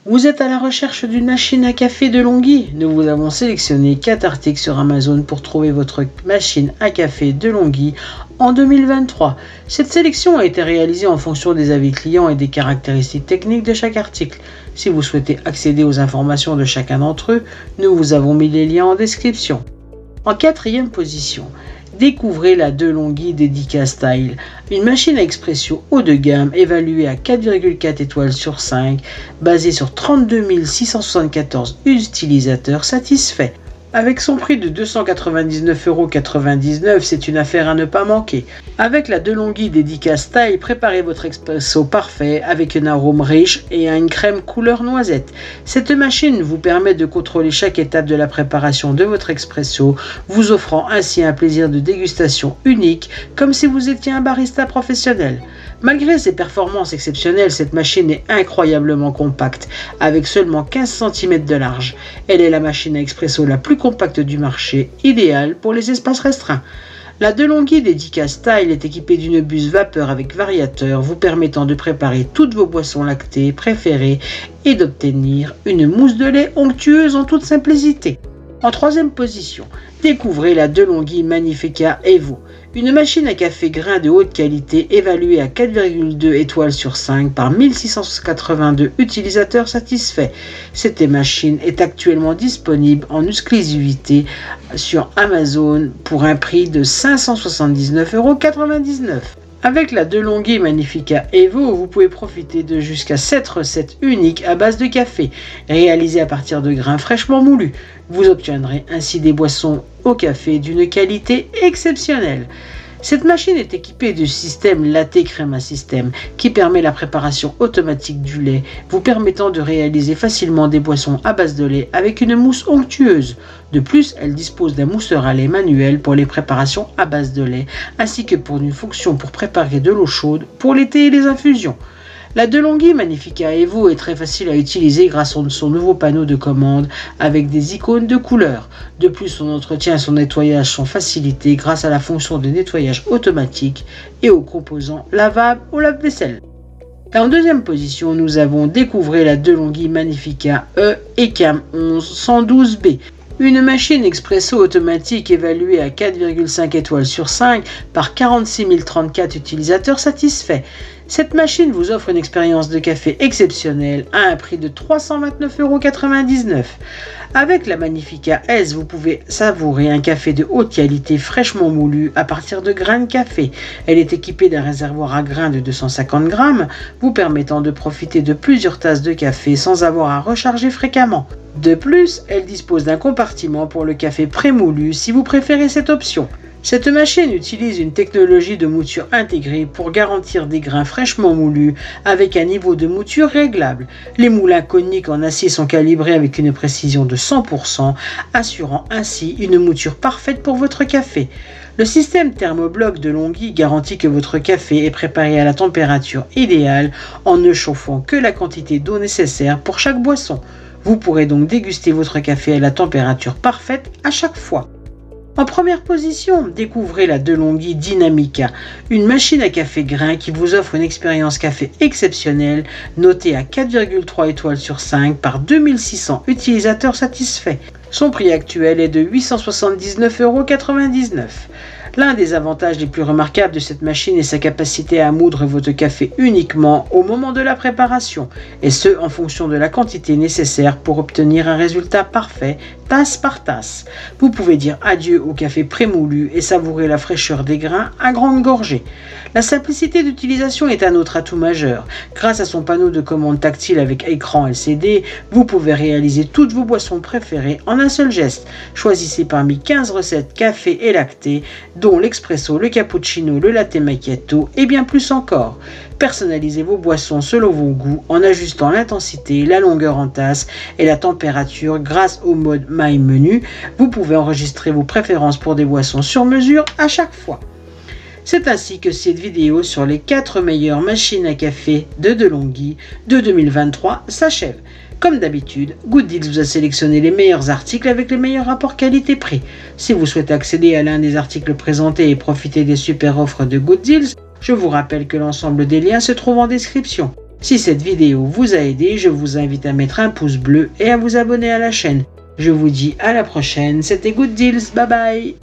Vous êtes à la recherche d'une machine à café DeLonghi? Nous vous avons sélectionné 4 articles sur Amazon pour trouver votre machine à café DeLonghi en 2023. Cette sélection a été réalisée en fonction des avis clients et des caractéristiques techniques de chaque article. Si vous souhaitez accéder aux informations de chacun d'entre eux, nous vous avons mis les liens en description. En 4e position, découvrez la DeLonghi Dedica Style, une machine à expresso haut de gamme évaluée à 4,4 étoiles sur 5, basée sur 32 674 utilisateurs satisfaits. Avec son prix de 299,99 €, c'est une affaire à ne pas manquer. Avec la DeLonghi Dedica Style, préparez votre expresso parfait avec un arôme riche et une crème couleur noisette. Cette machine vous permet de contrôler chaque étape de la préparation de votre expresso, vous offrant ainsi un plaisir de dégustation unique, comme si vous étiez un barista professionnel. Malgré ses performances exceptionnelles, cette machine est incroyablement compacte, avec seulement 15 cm de large. Elle est la machine à expresso la plus compacte du marché, idéale pour les espaces restreints. La DeLonghi Dedica Style est équipée d'une buse vapeur avec variateur, vous permettant de préparer toutes vos boissons lactées préférées et d'obtenir une mousse de lait onctueuse en toute simplicité. En 3e position, découvrez la DeLonghi Magnifica Evo, une machine à café grain de haute qualité évaluée à 4,2 étoiles sur 5 par 1682 utilisateurs satisfaits. Cette machine est actuellement disponible en exclusivité sur Amazon pour un prix de 579,99 €. Avec la DeLonghi Magnifica Evo, vous pouvez profiter de jusqu'à 7 recettes uniques à base de café, réalisées à partir de grains fraîchement moulus. Vous obtiendrez ainsi des boissons au café d'une qualité exceptionnelle. Cette machine est équipée du système Latte Crema System qui permet la préparation automatique du lait, vous permettant de réaliser facilement des boissons à base de lait avec une mousse onctueuse. De plus, elle dispose d'un mousseur à lait manuel pour les préparations à base de lait, ainsi que pour une fonction pour préparer de l'eau chaude pour les thés et les infusions. La DeLonghi Magnifica Evo est très facile à utiliser grâce à son nouveau panneau de commande avec des icônes de couleurs. De plus, son entretien et son nettoyage sont facilités grâce à la fonction de nettoyage automatique et aux composants lavables au lave-vaisselle. En 2e position, nous avons découvert la DeLonghi Magnifica E ECAM 11 112B. Une machine expresso automatique évaluée à 4,5 étoiles sur 5 par 46 034 utilisateurs satisfaits. Cette machine vous offre une expérience de café exceptionnelle à un prix de 329,99 €. Avec la Magnifica S, vous pouvez savourer un café de haute qualité fraîchement moulu à partir de grains de café. Elle est équipée d'un réservoir à grains de 250 grammes, vous permettant de profiter de plusieurs tasses de café sans avoir à recharger fréquemment. De plus, elle dispose d'un compartiment pour le café prémoulu si vous préférez cette option. Cette machine utilise une technologie de mouture intégrée pour garantir des grains fraîchement moulus avec un niveau de mouture réglable. Les moulins coniques en acier sont calibrés avec une précision de 100%, assurant ainsi une mouture parfaite pour votre café. Le système Thermobloc DeLonghi garantit que votre café est préparé à la température idéale en ne chauffant que la quantité d'eau nécessaire pour chaque boisson. Vous pourrez donc déguster votre café à la température parfaite à chaque fois. En 1re position, découvrez la DeLonghi Dynamica, une machine à café grain qui vous offre une expérience café exceptionnelle, notée à 4,3 étoiles sur 5 par 2600 utilisateurs satisfaits. Son prix actuel est de 879,99 €. L'un des avantages les plus remarquables de cette machine est sa capacité à moudre votre café uniquement au moment de la préparation, et ce en fonction de la quantité nécessaire pour obtenir un résultat parfait, tasse par tasse. Vous pouvez dire adieu au café prémoulu et savourer la fraîcheur des grains à grande gorgée. La simplicité d'utilisation est un autre atout majeur. Grâce à son panneau de commande tactile avec écran LCD, vous pouvez réaliser toutes vos boissons préférées en un seul geste. Choisissez parmi 15 recettes café et lacté, dont l'expresso, le cappuccino, le latte macchiato et bien plus encore. Personnalisez vos boissons selon vos goûts en ajustant l'intensité, la longueur en tasse et la température grâce au mode My Menu. Vous pouvez enregistrer vos préférences pour des boissons sur mesure à chaque fois. C'est ainsi que cette vidéo sur les 4 meilleures machines à café de DeLonghi de 2023 s'achève. Comme d'habitude, Good Deals vous a sélectionné les meilleurs articles avec les meilleurs rapports qualité-prix. Si vous souhaitez accéder à l'un des articles présentés et profiter des super offres de Good Deals, je vous rappelle que l'ensemble des liens se trouve en description. Si cette vidéo vous a aidé, je vous invite à mettre un pouce bleu et à vous abonner à la chaîne. Je vous dis à la prochaine, c'était Good Deals, bye bye.